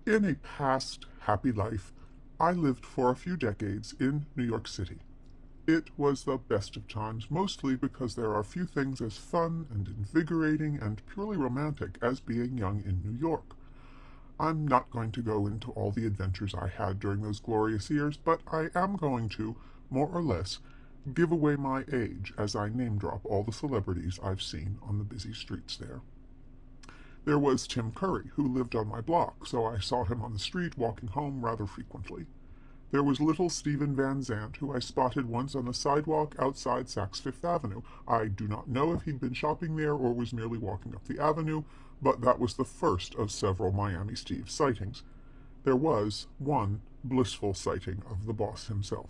In a past happy life, I lived for a few decades in New York City. It was the best of times, mostly because there are few things as fun and invigorating and purely romantic as being young in New York. I'm not going to go into all the adventures I had during those glorious years, but I am going to, more or less, give away my age as I name drop all the celebrities I've seen on the busy streets there. There was Tim Curry, who lived on my block, so I saw him on the street walking home rather frequently. There was little Stephen Van Zandt, who I spotted once on the sidewalk outside Saks Fifth Avenue. I do not know if he'd been shopping there or was merely walking up the avenue, but that was the first of several Miami Steve sightings. There was one blissful sighting of the boss himself.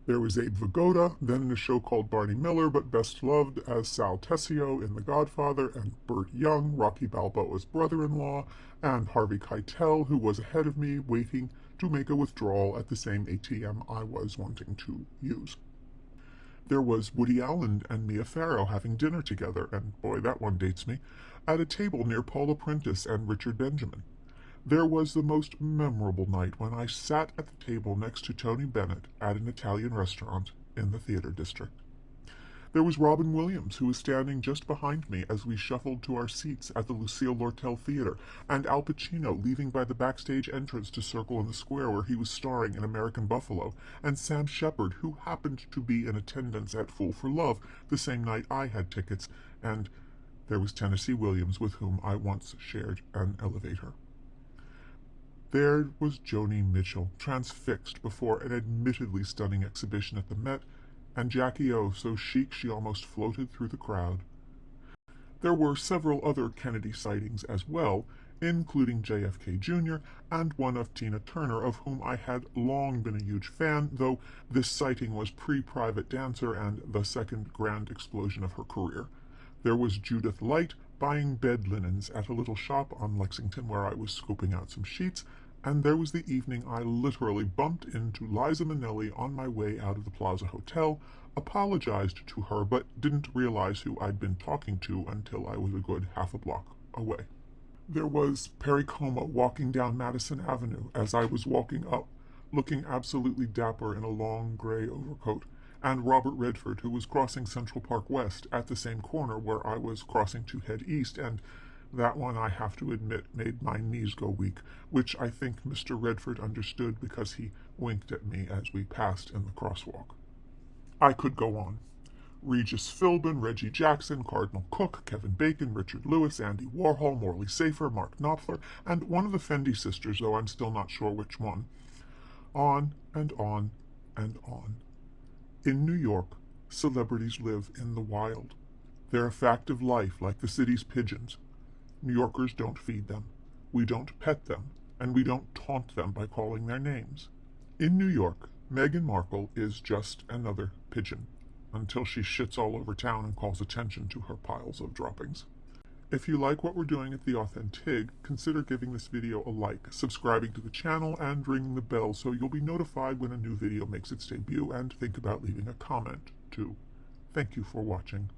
There was Abe Vigoda, then in a show called Barney Miller, but best loved as Sal Tessio in The Godfather, and Burt Young, Rocky Balboa's brother-in-law, and Harvey Keitel, who was ahead of me, waiting to make a withdrawal at the same ATM I was wanting to use. There was Woody Allen and Mia Farrow having dinner together, and boy, that one dates me, at a table near Paula Prentice and Richard Benjamin. There was the most memorable night when I sat at the table next to Tony Bennett at an Italian restaurant in the theater district. There was Robin Williams, who was standing just behind me as we shuffled to our seats at the Lucille Lortel Theater, and Al Pacino leaving by the backstage entrance to circle in the square where he was starring in American Buffalo, and Sam Shepard, who happened to be in attendance at Fool for Love the same night I had tickets, and there was Tennessee Williams, with whom I once shared an elevator. There was Joni Mitchell, transfixed before an admittedly stunning exhibition at the Met, and Jackie O, so chic she almost floated through the crowd. There were several other Kennedy sightings as well, including JFK Jr. and one of Tina Turner, of whom I had long been a huge fan, though this sighting was pre-Private Dancer and the second grand explosion of her career. There was Judith Light buying bed linens at a little shop on Lexington where I was scoping out some sheets, and there was the evening I literally bumped into Liza Minnelli on my way out of the Plaza Hotel, apologized to her, but didn't realize who I'd been talking to until I was a good half a block away. There was Perry Como walking down Madison Avenue as I was walking up, looking absolutely dapper in a long gray overcoat, and Robert Redford, who was crossing Central Park West at the same corner where I was crossing to head east, and that one, I have to admit, made my knees go weak, which I think Mr. Redford understood because he winked at me as we passed in the crosswalk. I could go on. Regis Philbin, Reggie Jackson, Cardinal Cook, Kevin Bacon, Richard Lewis, Andy Warhol, Morley Safer, Mark Knopfler, and one of the Fendi sisters, though I'm still not sure which one. On and on and on. In New York, celebrities live in the wild. They're a fact of life, like the city's pigeons. New Yorkers don't feed them. We don't pet them, and we don't taunt them by calling their names. In New York, Meghan Markle is just another pigeon, until she shits all over town and calls attention to her piles of droppings. If you like what we're doing at The Authentig, consider giving this video a like, subscribing to the channel, and ringing the bell so you'll be notified when a new video makes its debut, and think about leaving a comment, too. Thank you for watching.